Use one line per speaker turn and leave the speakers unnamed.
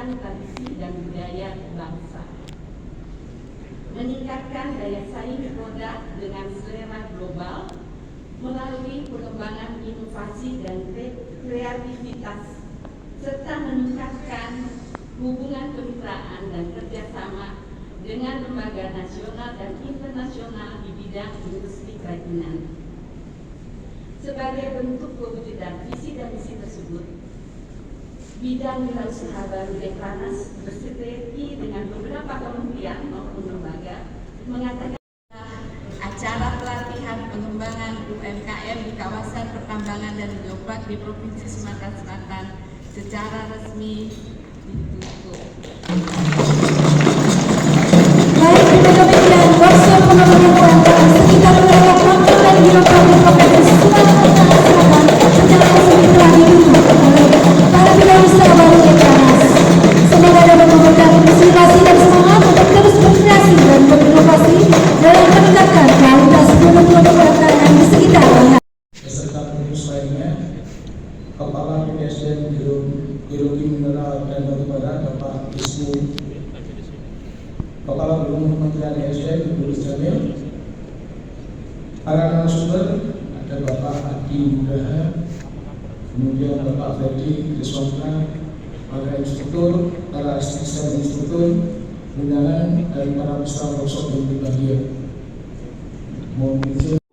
melestarikan tradisi dan budaya bangsa, meningkatkan daya saing produk dengan selera global melalui pengembangan inovasi dan kreativitas, serta meningkatkan hubungan kemitraan dan kerjasama dengan lembaga nasional dan internasional di bidang industri kerajinan. Sebagai bentuk pewujudan visi dan misi tersebut, bidang wirausaha baru Deklarnas bersinergi dengan beberapa kementerian maupun lembaga mengatakan acara pelatihan pengembangan UMKM di kawasan pertambangan dan geopark di Provinsi Sumatera Selatan secara resmi ditutup.
Baik, kita demikian workshop pengembangan UMKM sekitar wilayah Lampung dan geopark di Provinsi Sumatera Selatan secara resmi telah ditutup oleh para wirausaha baru Deklarnas. Semoga dapat memberikan inspirasi dan semangat untuk terus berkreasi dan berinovasi dalam meningkatkan kualitas produk-produk UMKM di sekitar wilayah.
Beserta pengurus lainnya, Kepala BPSDM Geologi Mineral dan Batubara Bapak Ismu, Kepala Biro Kementerian ESDM Ibu Jamil, para narasumber ada Bapak Adi Mudaha, kemudian Bapak Freddy Kriswandra, para instruktur, para asisten instruktur, undangan dan para peserta workshop yang berbahagia. Mohon izin.